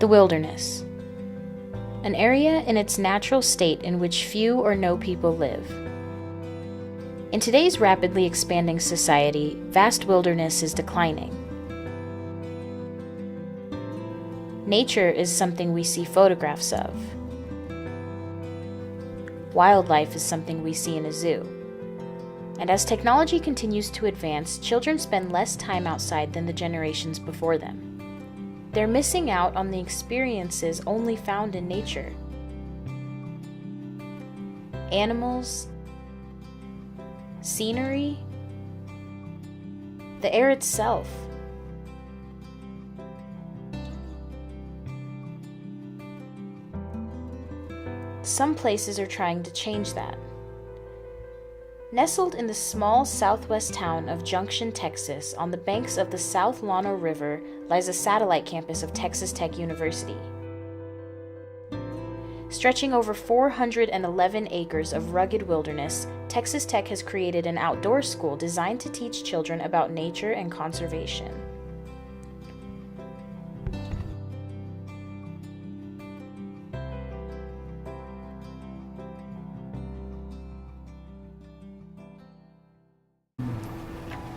The wilderness. An area in its natural state in which few or no people live. In today's rapidly expanding society, vast wilderness is declining. Nature is something we see photographs of. Wildlife is something we see in a zoo. And as technology continues to advance, children spend less time outside than the generations before them. They're missing out on the experiences only found in nature. Animals, scenery, the air itself. Some places are trying to change that. Nestled in the small southwest town of Junction, Texas, on the banks of the South Llano River, lies a satellite campus of Texas Tech University. Stretching over 411 acres of rugged wilderness, Texas Tech has created an outdoor school designed to teach children about nature and conservation.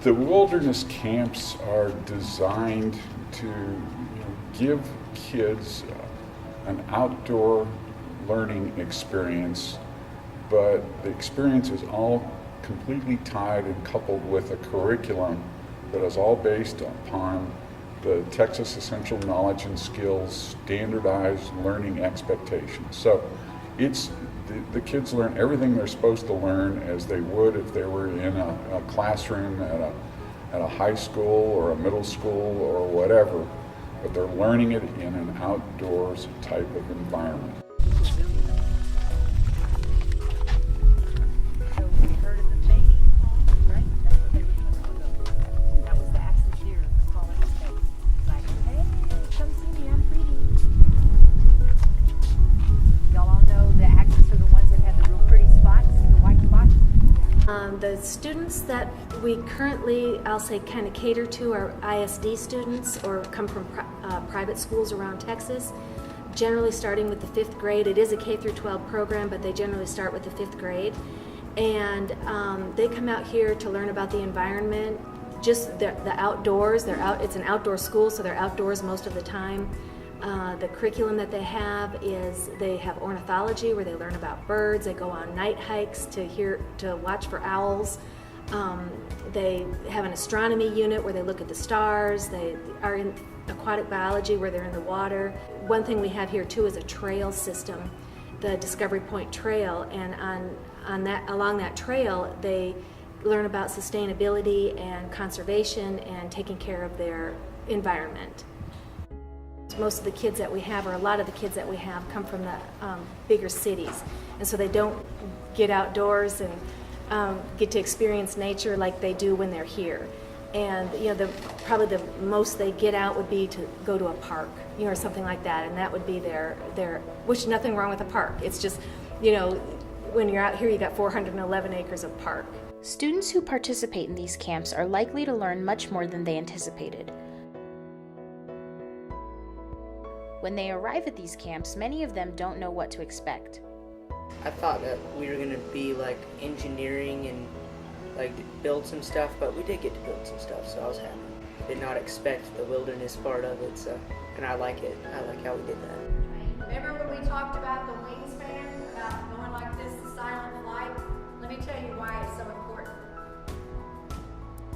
The wilderness camps are designed to give kids an outdoor learning experience, but the experience is all completely tied and coupled with a curriculum that is all based upon the Texas Essential Knowledge and Skills standardized learning expectations. So the kids learn everything they're supposed to learn as they would if they were in a classroom at a high school or a middle school or whatever, but they're learning it in an outdoors type of environment. The students that we currently, I'll say, kind of cater to are ISD students or come from private schools around Texas, generally starting with the 5th grade. It is a K through 12 program, but they generally start with the 5th grade. And they come out here to learn about the environment, just the outdoors. It's an outdoor school, so they're outdoors most of the time. The curriculum that they have is they have ornithology where they learn about birds. They go on night hikes to watch for owls. They have an astronomy unit where they look at the stars. They are in aquatic biology where they're in the water. One thing we have here too is a trail system, the Discovery Point Trail, and along that trail they learn about sustainability and conservation and taking care of their environment. Most of the kids that we have, or a lot of the kids that we have, come from the bigger cities, and so they don't get outdoors and get to experience nature like they do when they're here. And probably the most they get out would be to go to a park, or something like that, and that would be their which nothing wrong with a park. It's just, when you're out here, you got 411 acres of park. Students who participate in these camps are likely to learn much more than they anticipated. When they arrive at these camps, many of them don't know what to expect. I thought that we were going to be like engineering and like build some stuff, but we did get to build some stuff, so I was happy. I did not expect the wilderness part of it, and I like it. I like how we did that. Remember when we talked about the wingspan, about going like this, the silent flight? Let me tell you why it's so important.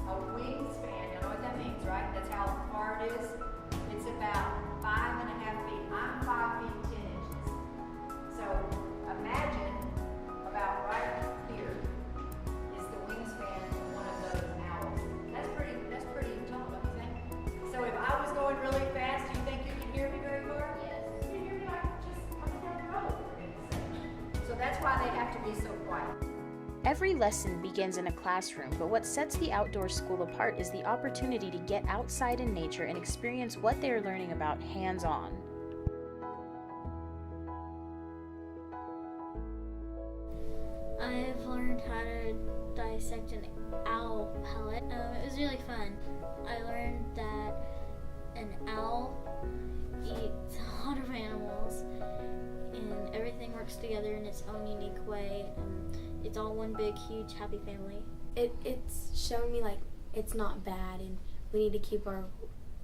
A wingspan, you know what that means, right? That's how far it is. It's about 5.5 feet. I'm 5 feet 10 inches. So imagine about right here is the wingspan of one of those owls. That's pretty tall, don't you think? So if I was going really fast, do you think you can hear me very far? Yes. You can hear me like just coming down the road, for goodness sake. So that's why they have to be so quiet. Every lesson begins in a classroom, but what sets the outdoor school apart is the opportunity to get outside in nature and experience what they are learning about hands-on. I've learned how to dissect an owl pellet. It was really fun. I learned that an owl eats a lot of animals, and everything works together in its own unique way, and it's all one big, huge, happy family. It's shown me like it's not bad, and we need to keep our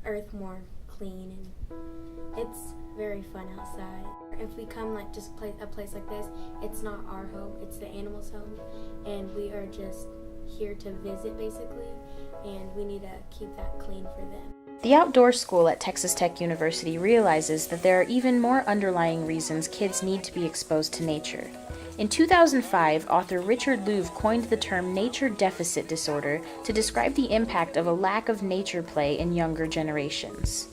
earth more clean, and it's very fun outside. If we come like just a place like this, it's not our home, it's the animals' home, and we are just here to visit basically, and we need to keep that clean for them. The outdoor school at Texas Tech University realizes that there are even more underlying reasons kids need to be exposed to nature. In 2005, author Richard Louv coined the term nature deficit disorder to describe the impact of a lack of nature play in younger generations.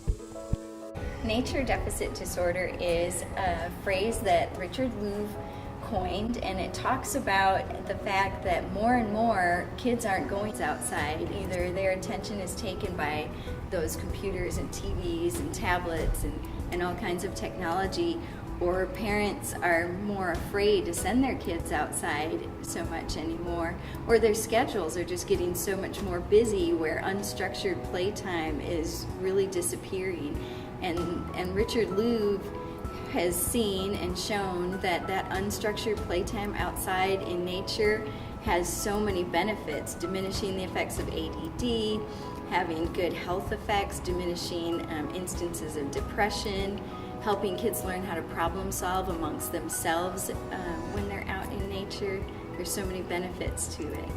Nature deficit disorder is a phrase that Richard Louv coined, and it talks about the fact that more and more kids aren't going outside. Either their attention is taken by those computers and TVs and tablets and all kinds of technology, or parents are more afraid to send their kids outside so much anymore, or their schedules are just getting so much more busy where unstructured playtime is really disappearing. And Richard Louv has seen and shown that unstructured playtime outside in nature has so many benefits, diminishing the effects of ADD, having good health effects, diminishing instances of depression, helping kids learn how to problem solve amongst themselves when they're out in nature. There's so many benefits to it.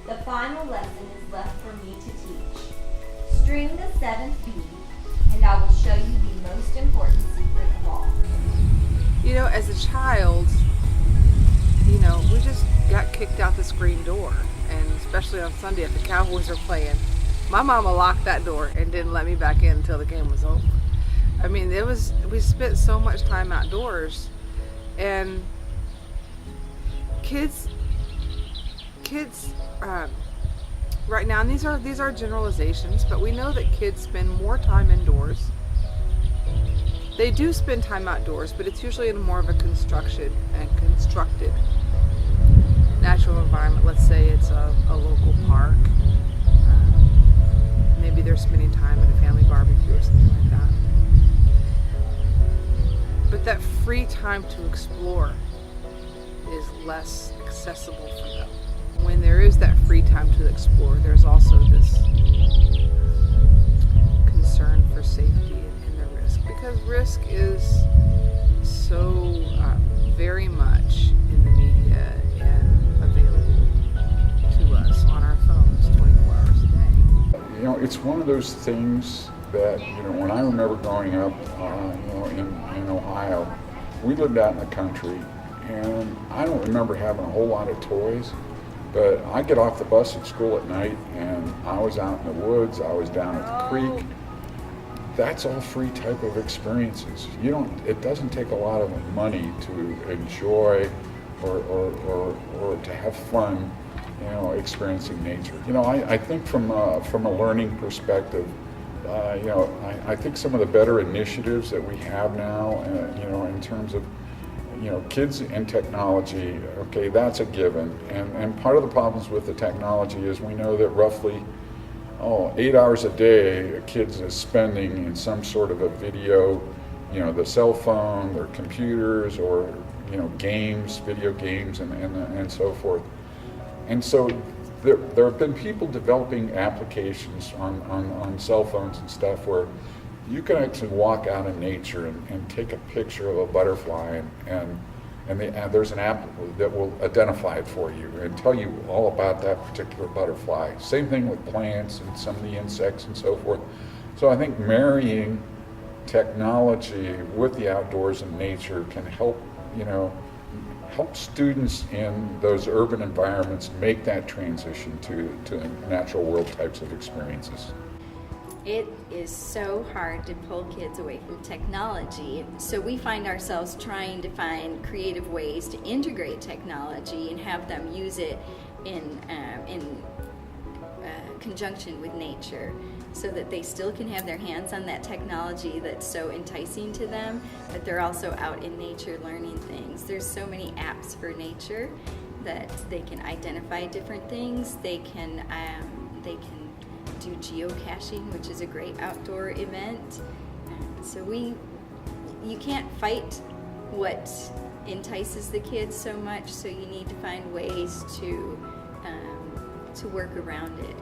The final lesson is left for me to teach. String the 7 bead, and I will show you the most important secret of all. You know, as a child, we just got kicked out the screen door, and especially on Sunday if the Cowboys were playing, my mama locked that door and didn't let me back in until the game was over. I mean, we spent so much time outdoors, and kids right now, and these are generalizations, but we know that kids spend more time indoors. They do spend time outdoors, but it's usually in more of a constructed natural environment. Let's say it's a local park. Maybe they're spending time at a family barbecue or something like that. But that free time to explore is less accessible for them. When there is that free time to explore, there's also this concern for safety and the risk, because risk is so very much in the media and available to us on our phones 24 hours a day. It's one of those things that, when I remember growing up, in Ohio, we lived out in the country, and I don't remember having a whole lot of toys, but I get off the bus at school at night, and I was out in the woods, I was down at the creek. That's all free type of experiences. It doesn't take a lot of money to enjoy or to have fun, experiencing nature. I think from a learning perspective, I think some of the better initiatives that we have now, in terms of, kids and technology, okay, that's a given. And part of the problems with the technology is we know that roughly 8 hours a day a kid is spending in some sort of a video, the cell phone, their computers, or, games, video games, and so forth. And so there have been people developing applications on cell phones and stuff where you can actually walk out in nature and take a picture of a butterfly, and there's an app that will identify it for you and tell you all about that particular butterfly. Same thing with plants and some of the insects and so forth. So I think marrying technology with the outdoors and nature can help students in those urban environments make that transition to natural world types of experiences. It is so hard to pull kids away from technology, so we find ourselves trying to find creative ways to integrate technology and have them use it in conjunction with nature, so that they still can have their hands on that technology that's so enticing to them, but they're also out in nature learning things. There's so many apps for nature that they can identify different things. They can do geocaching, which is a great outdoor event. So you can't fight what entices the kids so much, so you need to find ways to work around it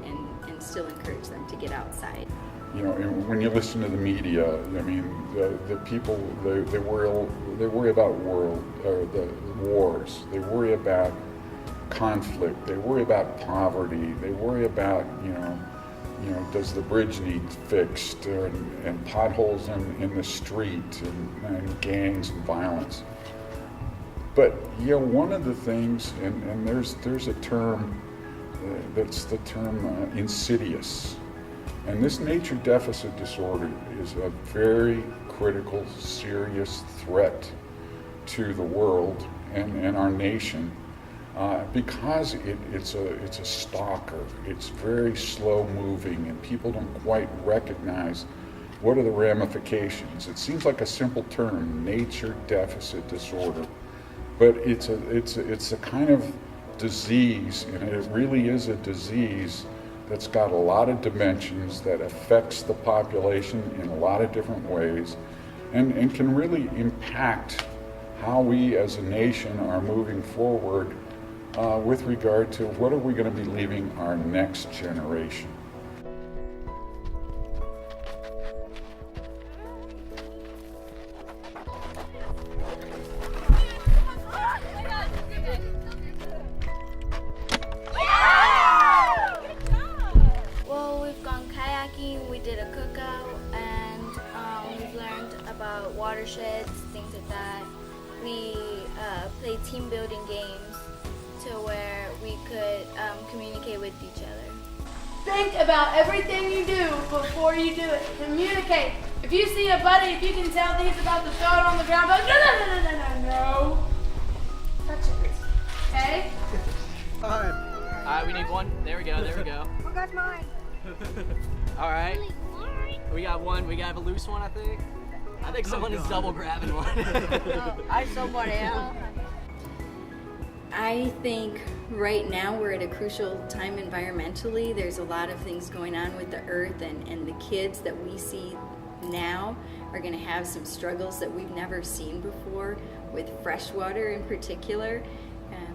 and still encourage them to get outside. You know, and when you listen to the media, I mean, the people, they worry about the wars, they worry about conflict, they worry about poverty, they worry about, you know, does the bridge need fixed, and potholes in the street, and gangs and violence. But, you know, one of the things, and there's a term, that's the term insidious. And this nature deficit disorder is a very critical, serious threat to the world and our nation, because it's a stalker. It's very slow moving, and people don't quite recognize what are the ramifications. It seems like a simple term, nature deficit disorder, but it's a kind of disease, and it really is a disease that's got a lot of dimensions, that affects the population in a lot of different ways, and can really impact how we as a nation are moving forward with regard to what are we going to be leaving our next generation. We did a cookout, and we've learned about watersheds, things like that. We played team building games to where we could communicate with each other. Think about everything you do before you do it. Communicate. If you see a buddy, if you can tell that he's about to throw it on the ground, go, no. Touch it. Okay? Alright, we need one. There we go. Who got mine? Alright. We got one. We got a loose one, I think. I think someone is double grabbing one. I somebody else. I think right now we're at a crucial time environmentally. There's a lot of things going on with the earth, and the kids that we see now are going to have some struggles that we've never seen before, with fresh water in particular.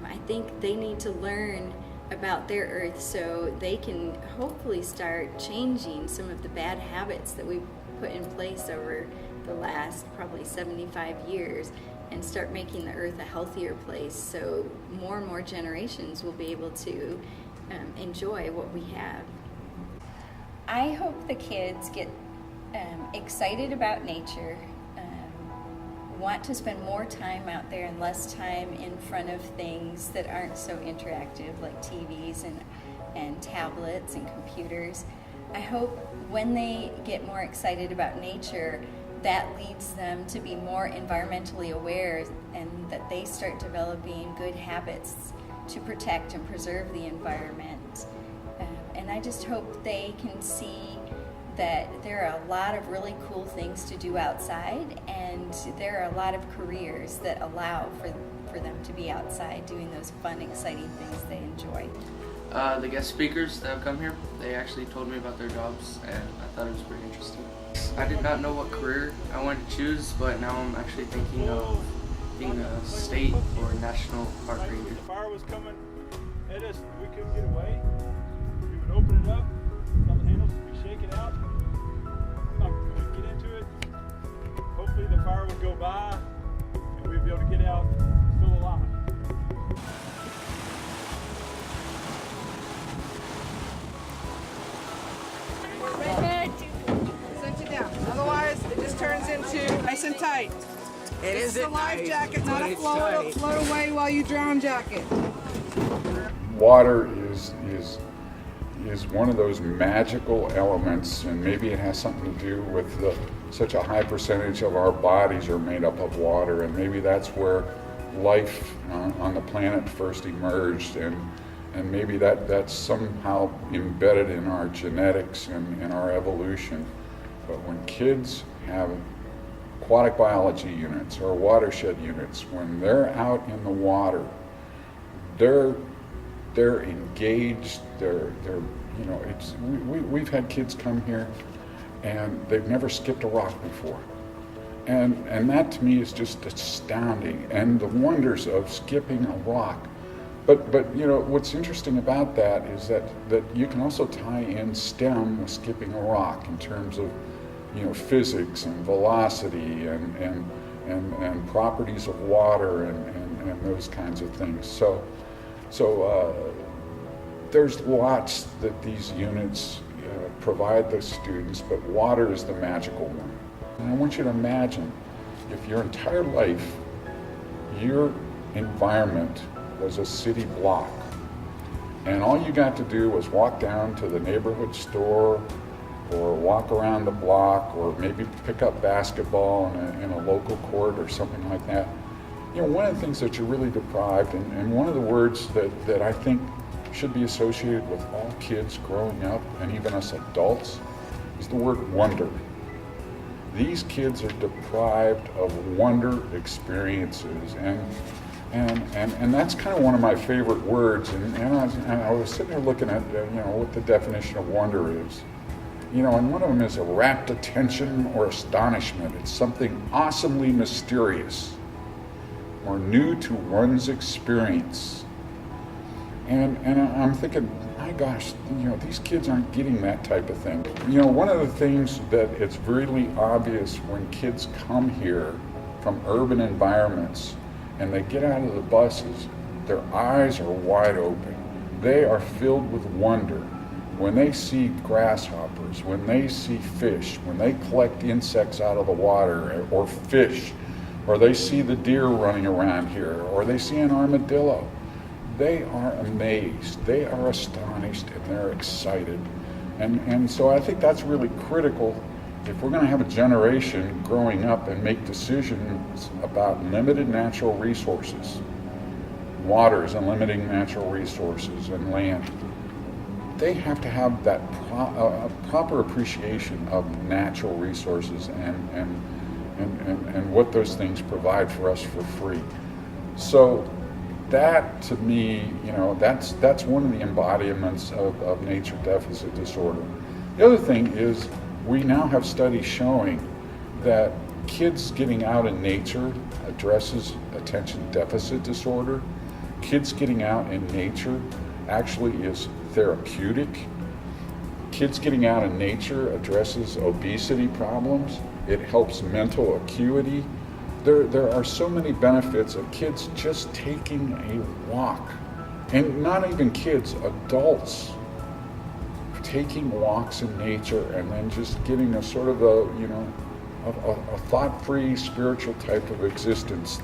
I think they need to learn about their earth so they can hopefully start changing some of the bad habits that we've put in place over the last probably 75 years, and start making the earth a healthier place so more and more generations will be able to enjoy what we have. I hope the kids get excited about nature, want to spend more time out there and less time in front of things that aren't so interactive, like TVs and tablets and computers. I hope when they get more excited about nature, that leads them to be more environmentally aware, and that they start developing good habits to protect and preserve the environment. And I just hope they can see that there are a lot of really cool things to do outside, and there are a lot of careers that allow for them to be outside doing those fun, exciting things they enjoy. The guest speakers that have come here, they actually told me about their jobs, and I thought it was pretty interesting. I did not know what career I wanted to choose, but now I'm actually thinking of being a state or national park ranger. The fire was coming at us, we couldn't get away. We would open it up, some handles would be shaken out. We'd get into it. Hopefully the fire would go by, and we'd be able to get out still alive. Cinch it down. Otherwise, it just turns into nice and tight. It's a life jacket, not a float away while you drown jacket. Water is one of those magical elements, and maybe it has something to do with such a high percentage of our bodies are made up of water, and maybe that's where life on the planet first emerged, and maybe that's somehow embedded in our genetics and in our evolution. But when kids have aquatic biology units or watershed units, when they're out in the water, they're they're engaged, they're you know, we've had kids come here and they've never skipped a rock before. And that to me is just astounding, and the wonders of skipping a rock. But you know, what's interesting about that is that you can also tie in STEM with skipping a rock in terms of, you know, physics and velocity and properties of water and those kinds of things. So there's lots that these units provide the students, but water is the magical one. And I want you to imagine if your entire life, your environment was a city block, and all you got to do was walk down to the neighborhood store or walk around the block or maybe pick up basketball in a local court or something like that. You know, one of the things that you're really deprived, and one of the words that I think should be associated with all kids growing up, and even us adults, is the word wonder. These kids are deprived of wonder experiences, and that's kind of one of my favorite words. And I was sitting there looking at you know, what the definition of wonder is. You know, and one of them is a rapt attention or astonishment. It's something awesomely mysterious or new to one's experience. And I'm thinking, my gosh, you know, these kids aren't getting that type of thing. You know, one of the things that it's really obvious when kids come here from urban environments and they get out of the buses, their eyes are wide open. They are filled with wonder. When they see grasshoppers, when they see fish, when they collect insects out of the water or fish, or they see the deer running around here, or they see an armadillo, they are amazed, they are astonished, and they're excited. And so I think that's really critical if we're going to have a generation growing up and make decisions about limited natural resources, waters and limiting natural resources and land. They have to have that proper appreciation of natural resources and what those things provide for us for free. So that, to me, you know, that's one of the embodiments of nature deficit disorder. The other thing is we now have studies showing that kids getting out in nature addresses attention deficit disorder. Kids getting out in nature actually is therapeutic. Kids getting out in nature addresses obesity problems. It helps mental acuity. There are so many benefits of kids just taking a walk. And not even kids, adults taking walks in nature and then just getting a sort of a, you know, a thought-free spiritual type of existence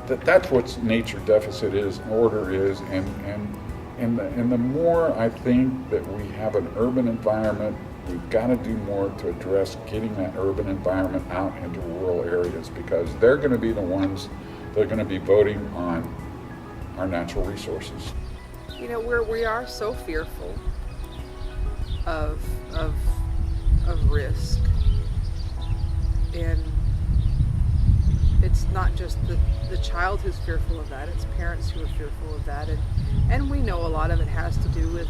that's what nature deficit is, order is, and the more I think that we have an urban environment, we've got to do more to address getting that urban environment out into rural areas, because they're going to be the ones that are going to be voting on our natural resources. You know, we are so fearful of risk, and it's not just the child who's fearful of that, it's parents who are fearful of that, and we know a lot of it has to do with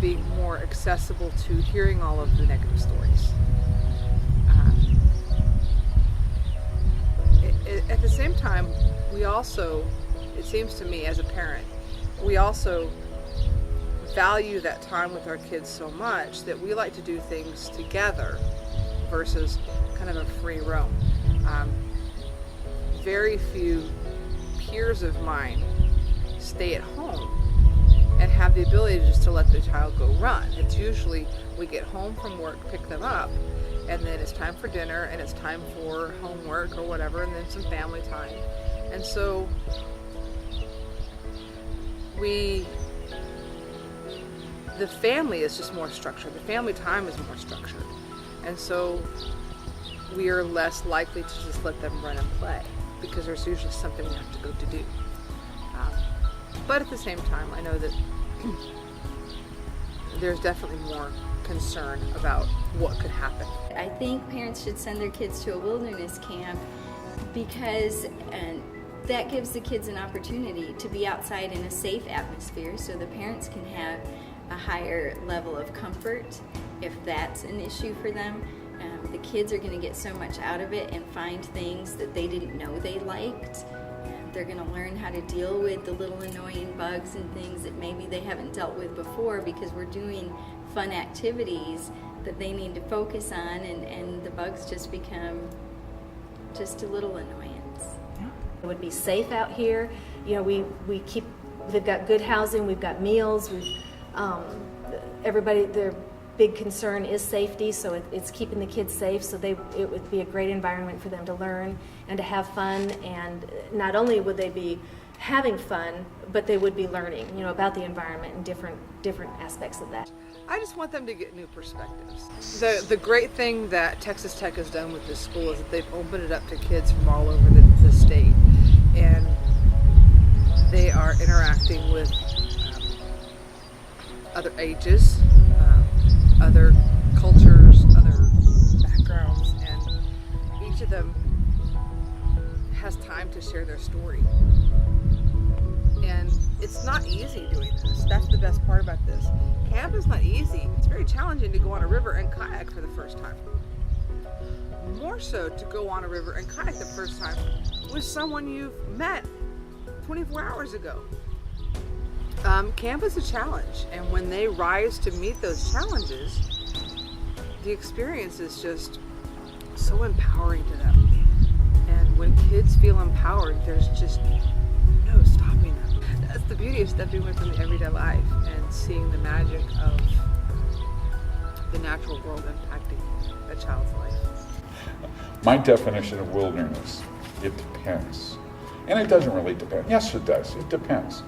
being more accessible to hearing all of the negative stories. At the same time, we also, it seems to me as a parent, we also value that time with our kids so much that we like to do things together versus kind of a free roam. Very few peers of mine stay at home and have the ability just to let the child go run. It's usually we get home from work, pick them up, and then it's time for dinner and it's time for homework or whatever, and then some family time. And so the family is just more structured. The family time is more structured. And so we are less likely to just let them run and play, because there's usually something we have to go to do. But at the same time, I know that there's definitely more concern about what could happen. I think parents should send their kids to a wilderness camp because that gives the kids an opportunity to be outside in a safe atmosphere, so the parents can have a higher level of comfort if that's an issue for them. The kids are going to get so much out of it and find things that they didn't know they liked. They're going to learn how to deal with the little annoying bugs and things that maybe they haven't dealt with before, because we're doing fun activities that they need to focus on, and the bugs just become just a little annoyance. It would be safe out here. You know, we've got good housing, we've got meals, everybody, their big concern is safety, so it's keeping the kids safe, so it would be a great environment for them to learn and to have fun, and not only would they be having fun, but they would be learning, you know, about the environment and different aspects of that. I just want them to get new perspectives. The great thing that Texas Tech has done with this school is that they've opened it up to kids from all over the state, and they are interacting with other ages, other cultures, other backgrounds, and each of them has time to share their story. And it's not easy doing this. That's the best part about this. Camp is not easy. It's very challenging to go on a river and kayak for the first time. More so to go on a river and kayak the first time with someone you've met 24 hours ago. Camp is a challenge, and when they rise to meet those challenges, the experience is just so empowering to them. And when kids feel empowered, there's just no stopping them. That's the beauty of stepping away from the everyday life and seeing the magic of the natural world impacting a child's life. My definition of wilderness, it depends. And it doesn't really depend. Yes, it does. It depends.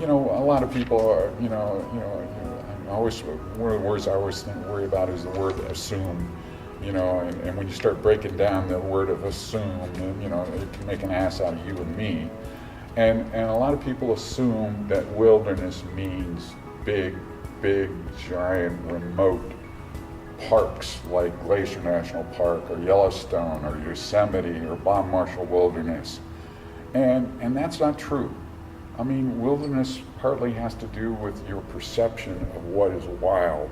You know, a lot of people are, I always, one of the words I always worry about is the word assume. You know, and when you start breaking down the word of assume, you know, it can make an ass out of you and me. And a lot of people assume that wilderness means big, giant, remote parks like Glacier National Park or Yellowstone or Yosemite or Bob Marshall Wilderness. And that's not true. I mean, wilderness partly has to do with your perception of what is wild.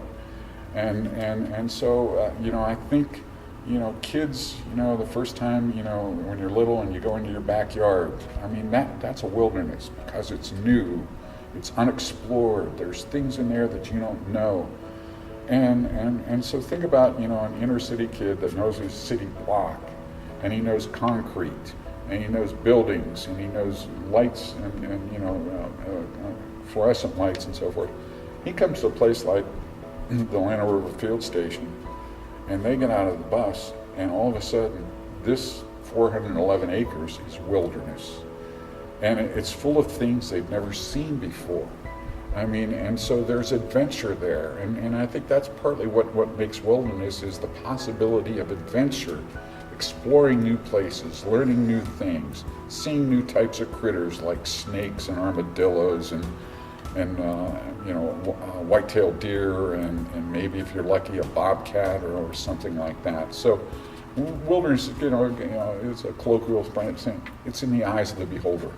And so, you know, I think, you know, kids, you know, the first time, you know, when you're little and you go into your backyard, I mean, that's a wilderness because it's new, it's unexplored, there's things in there that you don't know. And so think about, you know, an inner city kid that knows his city block, and he knows concrete, and he knows buildings, and he knows lights and you know, fluorescent lights and so forth. He comes to a place like the Atlanta River Field Station, and they get out of the bus, and all of a sudden, this 411 acres is wilderness. And it's full of things they've never seen before. I mean, and so there's adventure there. And I think that's partly what makes wilderness is the possibility of adventure, exploring new places, learning new things, seeing new types of critters like snakes and armadillos and you know, white-tailed deer and maybe if you're lucky a bobcat or something like that. So wilderness, you know, it's a colloquial saying, it's in the eyes of the beholder.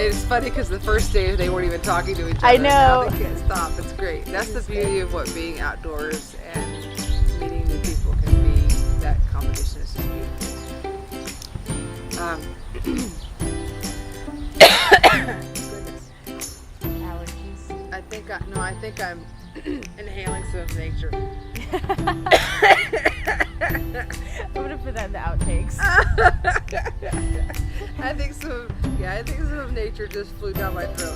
It's funny because the first day they weren't even talking to each other. I Now know. they can't stop. It's great. That's the beauty of what being outdoors and meeting new people can be. That competition is just beautiful. Goodness. Allergies. I think I'm inhaling some of nature. I'm gonna put that in the outtakes. I think some of nature just flew down my throat.